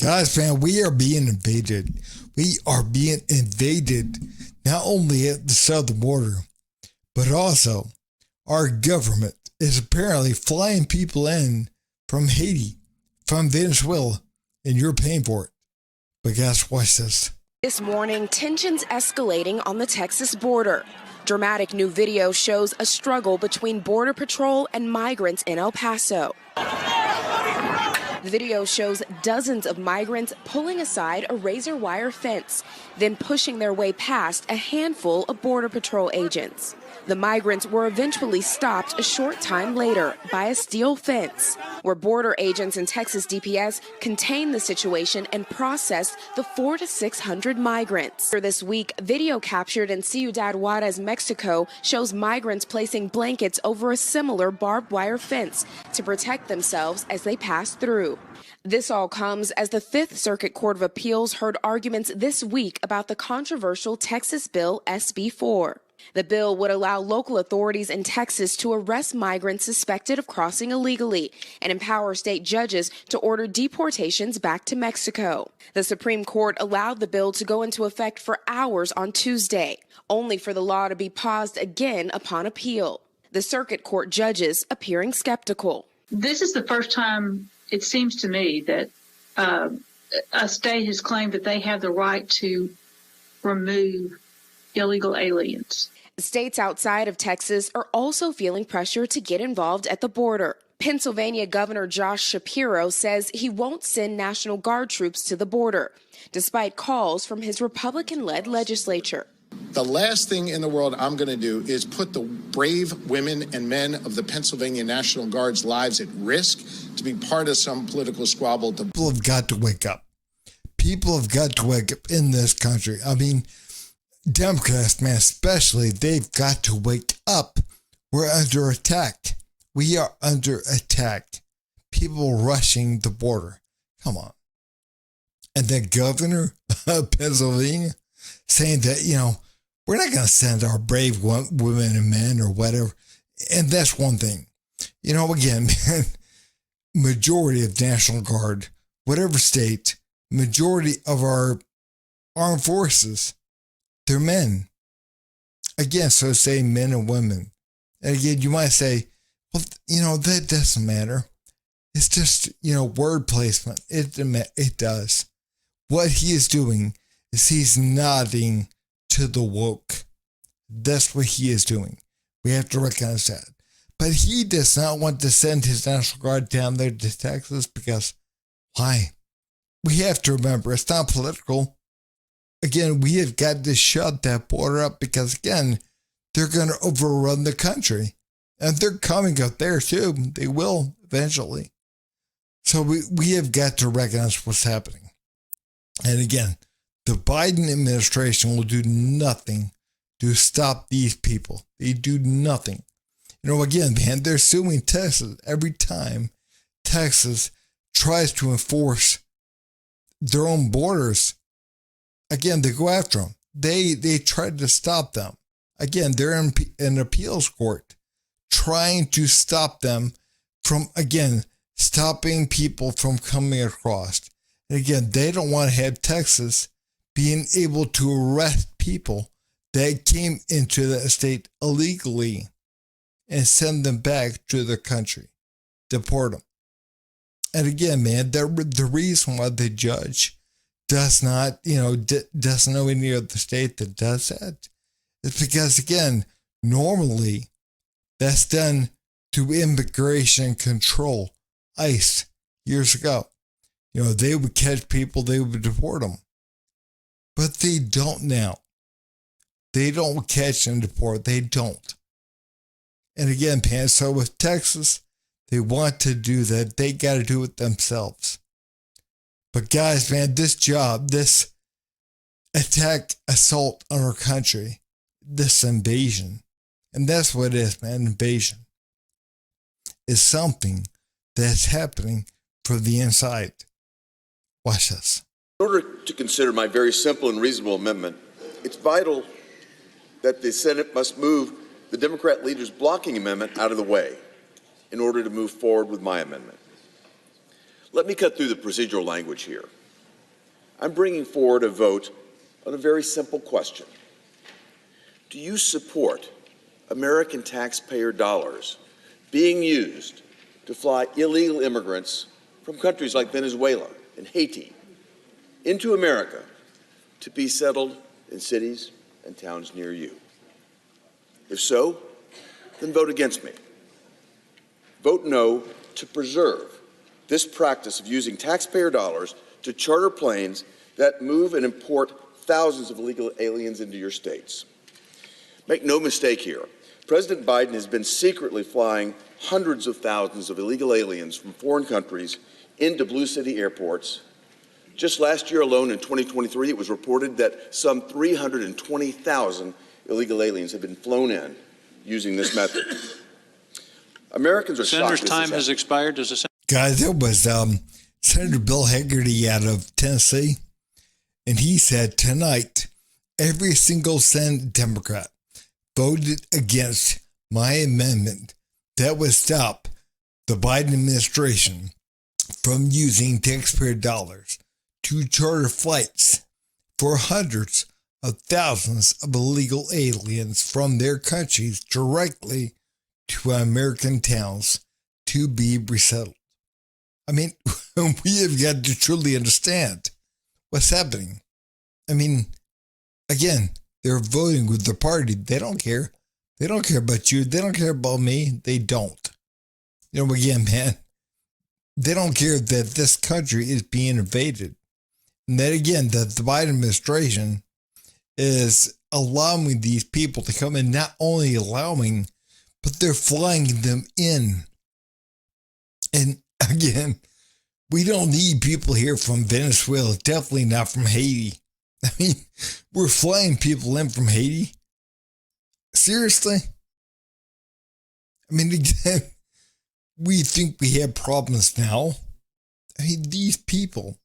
Guys, man, we are being invaded. We are being invaded not only at the southern border, but also our government is apparently flying people in from Haiti, from Venezuela, and you're paying for it. But guys, watch this. This morning, tensions escalating on the Texas border. Dramatic new video shows a struggle between Border Patrol and migrants in El Paso. The video shows dozens of migrants pulling aside a razor wire fence, then pushing their way past a handful of Border Patrol agents. The migrants were eventually stopped a short time later by a steel fence, where border agents and Texas DPS contained the situation and processed the 400 to 600 migrants. This week, video captured in Ciudad Juarez, Mexico, shows migrants placing blankets over a similar barbed wire fence to protect themselves as they pass through. This all comes as the Fifth Circuit Court of Appeals heard arguments this week about the controversial Texas bill SB 4. The bill would allow local authorities in Texas to arrest migrants suspected of crossing illegally and empower state judges to order deportations back to Mexico. The Supreme Court allowed the bill to go into effect for hours on Tuesday, only for the law to be paused again upon appeal. The circuit court judges appearing skeptical. This is the first time, it seems to me, that a state has claimed that they have the right to remove illegal aliens. States outside of Texas are also feeling pressure to get involved at the border. Pennsylvania Governor Josh Shapiro says he won't send National Guard troops to the border, despite calls from his Republican-led legislature. The last thing in the world I'm going to do is put the brave women and men of the Pennsylvania National Guard's lives at risk to be part of some political squabble. People have got to wake up. People have got to wake up in this country. I mean, Democrats, man, especially, they've got to wake up. We're under attack. We are under attack. People rushing the border. Come on. And the governor of Pennsylvania saying that, we're not going to send our brave women and men or whatever. And that's one thing. Again, majority of National Guard, whatever state, majority of our armed forces, they're men. Again, so say men and women. And again, you might say, well, that doesn't matter. It's just, word placement. It does. What he is doing is he's nodding to the woke. That's what he is doing. We have to recognize that. But he does not want to send his National Guard down there to Texas because why? We have to remember, it's not political. Again, we have got to shut that border up because, again, they're going to overrun the country. And they're coming up there, too. They will eventually. So we have got to recognize what's happening. And again, the Biden administration will do nothing to stop these people. They do nothing. Again, man, they're suing Texas every time Texas tries to enforce their own borders. Again, they go after them. They try to stop them. Again, they're in an appeals court trying to stop them from, again, stopping people from coming across. And again, they don't want to have Texas being able to arrest people that came into that state illegally and send them back to their country, deport them. And again, man, the reason why the judge does not, doesn't know any other state that does that, it's because, again, normally that's done through immigration control, ICE, years ago. They would catch people, they would deport them. But they don't now. They don't catch and deport. They don't. And again, Pan, so with Texas, they want to do that. They got to do it themselves. But guys, man, this attack, assault on our country, this invasion, and that's what it is, man, invasion, is something that's happening from the inside. Watch this. In order to consider my very simple and reasonable amendment, it's vital that the Senate must move the Democrat leader's blocking amendment out of the way in order to move forward with my amendment. Let me cut through the procedural language here. I'm bringing forward a vote on a very simple question. Do you support American taxpayer dollars being used to fly illegal immigrants from countries like Venezuela and Haiti into America to be settled in cities and towns near you? If so, then vote against me. Vote no to preserve this practice of using taxpayer dollars to charter planes that move and import thousands of illegal aliens into your states. Make no mistake here, President Biden has been secretly flying hundreds of thousands of illegal aliens from foreign countries into Blue City airports. Just last year alone, in 2023, it was reported that some 320,000 illegal aliens have been flown in using this method. Americans are Senator's shocked. Time has expired. Does the Guys, it was Senator Bill Hagerty out of Tennessee, and he said tonight every single Senate Democrat voted against my amendment that would stop the Biden administration from using taxpayer dollars to charter flights for hundreds of thousands of illegal aliens from their countries directly to American towns to be resettled. I mean, we have got to truly understand what's happening. I mean, again, they're voting with the party. They don't care. They don't care about you. They don't care about me. They don't. You know, again, man, they don't care that this country is being invaded. And that, again, that the Biden administration is allowing these people to come in, not only allowing, but they're flying them in. And again, we don't need people here from Venezuela, definitely not from Haiti. I mean, we're flying people in from Haiti. Seriously? I mean, again, we think we have problems now. I mean, these people,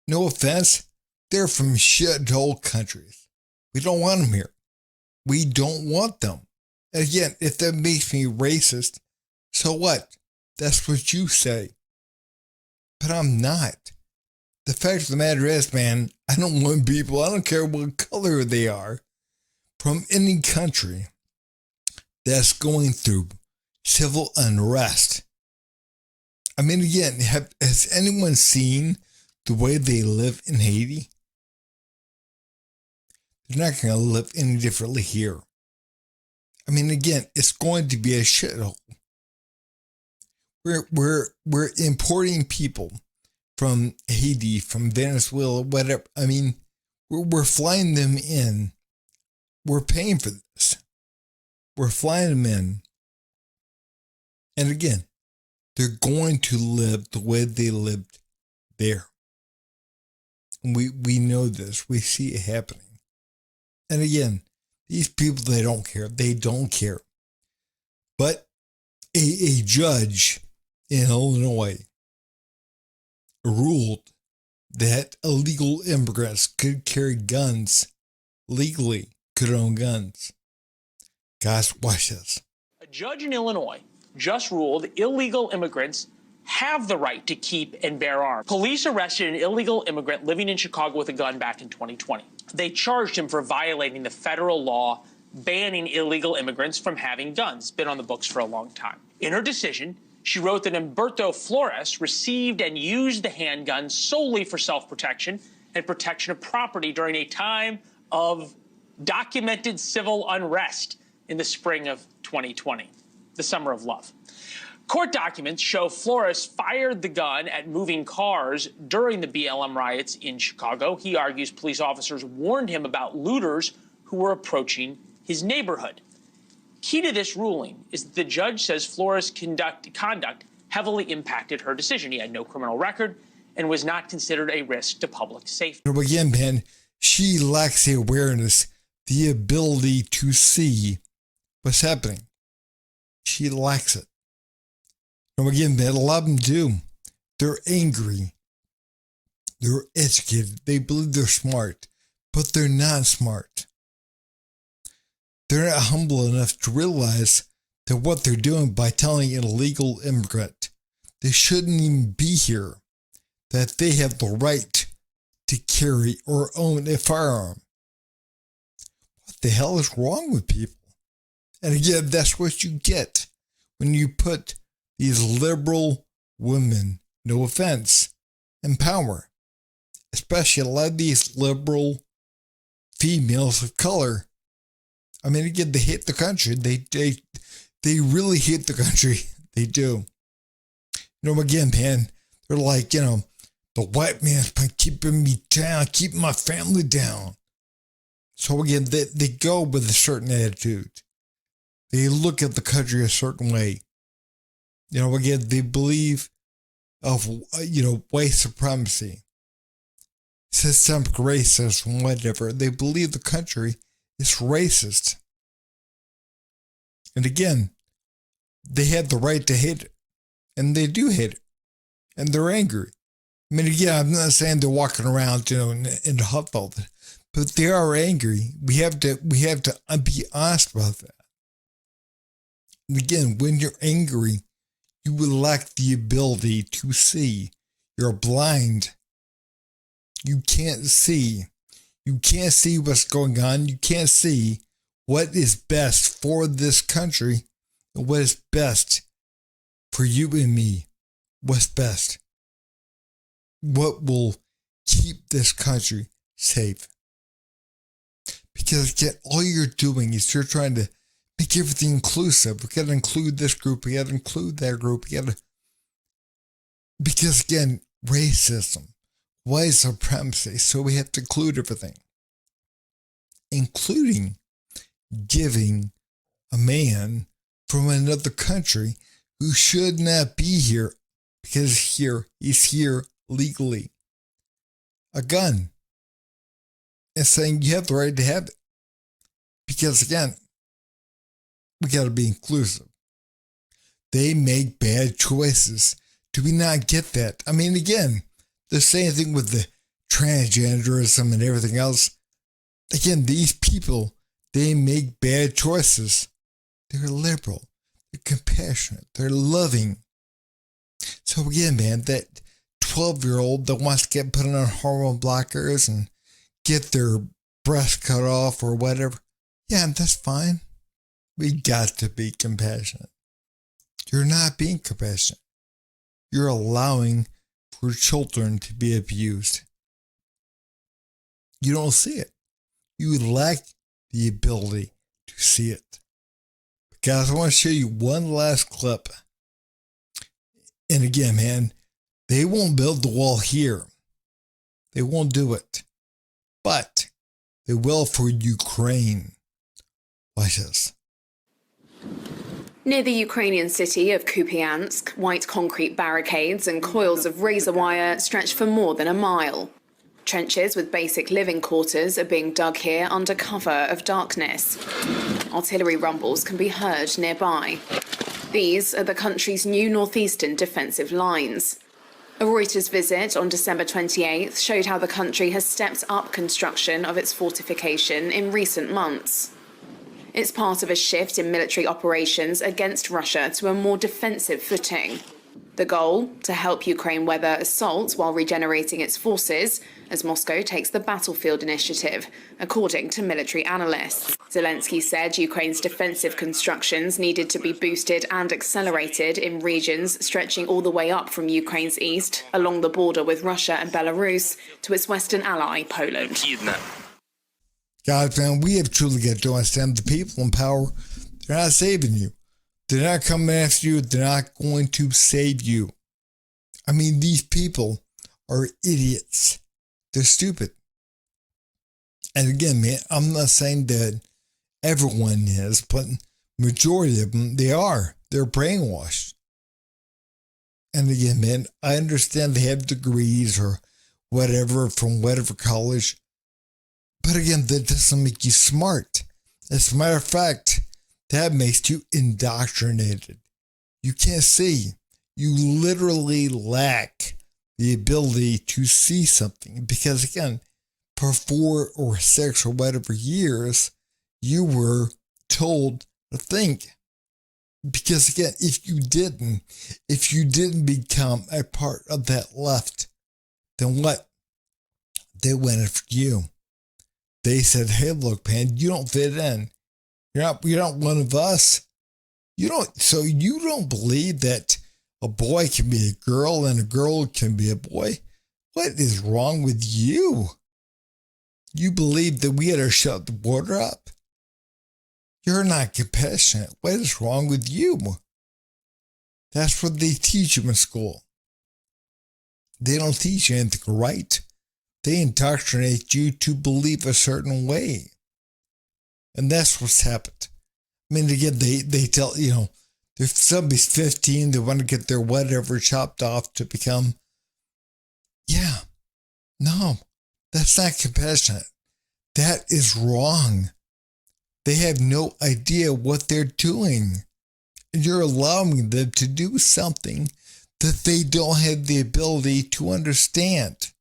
no offense, they're from shithole countries. We don't want them here. We don't want them. And again, if that makes me racist, so what? That's what you say. But I'm not. The fact of the matter is, man, I don't want people, I don't care what color they are, from any country that's going through civil unrest. I mean, again, has anyone seen the way they live in Haiti? They're not going to live any differently here. I mean, again, it's going to be a shithole. We're importing people from Haiti, from Venezuela, whatever. I mean, we're flying them in. We're paying for this. We're flying them in. And again, they're going to live the way they lived there. We know this. We see it happening. And again, these people, they don't care. They don't care. But a judge in Illinois ruled that illegal immigrants could carry guns legally, could own guns. Guys, watch this. A judge in Illinois just ruled illegal immigrants have the right to keep and bear arms. Police arrested an illegal immigrant living in Chicago with a gun back in 2020. They charged him for violating the federal law banning illegal immigrants from having guns. It's been on the books for a long time. In her decision, she wrote that Humberto Flores received and used the handgun solely for self-protection and protection of property during a time of documented civil unrest in the spring of 2020, the summer of love. Court documents show Flores fired the gun at moving cars during the BLM riots in Chicago. He argues police officers warned him about looters who were approaching his neighborhood. Key to this ruling is that the judge says Flores' conduct heavily impacted her decision. He had no criminal record and was not considered a risk to public safety. Again, man, she lacks the awareness, the ability to see what's happening. She lacks it. And again, man, a lot of them do. They're angry. They're educated. They believe they're smart, but they're not smart. They're not humble enough to realize that what they're doing by telling an illegal immigrant they shouldn't even be here, that they have the right to carry or own a firearm. What the hell is wrong with people? And again, that's what you get when you put these liberal women, no offense, in power. Especially a lot of these liberal females of color. I mean, again, they hate the country. They really hate the country. They do. You know, again, man, they're like, you know, the white man's been keeping me down, keeping my family down. So again, they go with a certain attitude. They look at the country a certain way. You know, again, they believe of, you know, white supremacy, systemic racism, whatever. They believe the country is racist. And again, they have the right to hate it. And they do hate it. And they're angry. I mean, again, I'm not saying they're walking around, you know, in a huff all the time, but they are angry. We have to be honest about that. And again, when you're angry, you will lack the ability to see. You're blind. You can't see. You can't see what's going on. You can't see what is best for this country and what is best for you and me. What's best? What will keep this country safe? Because again, all you're doing is you're trying to make everything inclusive. We got to include this group. We got to include that group. Because again, racism, white supremacy. So we have to include everything, including giving a man from another country who should not be here because he's here legally, a gun, and saying you have the right to have it. Because again, we got to be inclusive. They make bad choices. Do we not get that? I mean, again, the same thing with the transgenderism and everything else. Again, these people, they make bad choices. They're liberal. They're compassionate. They're loving. So again, man, that 12-year-old that wants to get put on hormone blockers and get their breast cut off or whatever, yeah, that's fine. We got to be compassionate. You're not being compassionate. You're allowing for children to be abused. You don't see it. You lack the ability to see it. But guys, I want to show you one last clip. And again, man, they won't build the wall here. They won't do it. But they will for Ukraine. Watch this. Near the Ukrainian city of Kupiansk, white concrete barricades and coils of razor wire stretch for more than a mile. Trenches with basic living quarters are being dug here under cover of darkness. Artillery rumbles can be heard nearby. These are the country's new northeastern defensive lines. A Reuters visit on December 28th showed how the country has stepped up construction of its fortification in recent months. It's part of a shift in military operations against Russia to a more defensive footing. The goal, to help Ukraine weather assaults while regenerating its forces, as Moscow takes the battlefield initiative, according to military analysts. Zelensky said Ukraine's defensive constructions needed to be boosted and accelerated in regions stretching all the way up from Ukraine's east, along the border with Russia and Belarus, to its western ally, Poland. Guys, man, we have truly got to understand the people in power. They're not saving you. They're not coming after you. They're not going to save you. I mean, these people are idiots. They're stupid. And again, man, I'm not saying that everyone is, but majority of them, they are. They're brainwashed. And again, man, I understand they have degrees or whatever from whatever college. But again, that doesn't make you smart. As a matter of fact, that makes you indoctrinated. You can't see. You literally lack the ability to see something. Because again, for 4 or 6 or whatever years, you were told to think. Because again, if you didn't become a part of that left, then what? They went after you. They said, hey, look, man, you don't fit in. You're not one of us. So you don't believe that a boy can be a girl and a girl can be a boy? What is wrong with you? You believe that we had to shut the border up? You're not compassionate. What is wrong with you? That's what they teach you in school. They don't teach you anything right. They indoctrinate you to believe a certain way. And that's what's happened. I mean, again, they tell, if somebody's 15, they want to get their whatever chopped off to become, no, that's not compassionate. That is wrong. They have no idea what they're doing. And you're allowing them to do something that they don't have the ability to understand.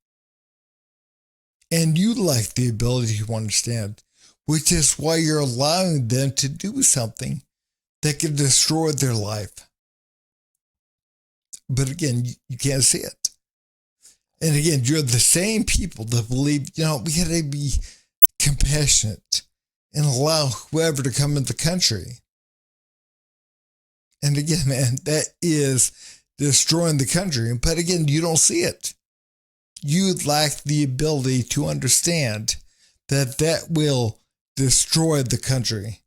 And you lack the ability to understand, which is why you're allowing them to do something that can destroy their life. But again, you can't see it. And again, you're the same people that believe, we got to be compassionate and allow whoever to come in the country. And again, man, that is destroying the country. But again, you don't see it. You lack the ability to understand that will destroy the country.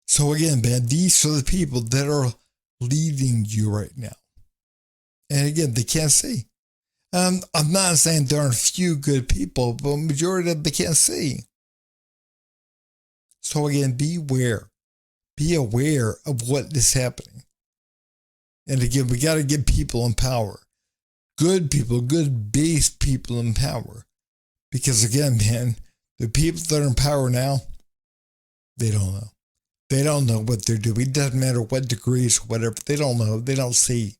So again, man, these are the people that are leading you right now. And again, they can't see. I'm not saying there aren't a few good people, but majority of them they can't see. So again, beware. Be aware of what is happening. And again, we got to get people in power. Good people, good base people in power. Because again, man, the people that are in power now, they don't know. They don't know what they're doing. It doesn't matter what degrees or whatever. They don't know. They don't see.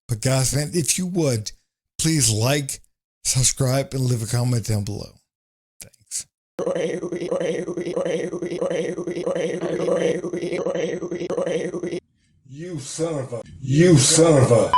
But guys, man, if you would, please like, subscribe, and leave a comment down below. Thanks. You son of a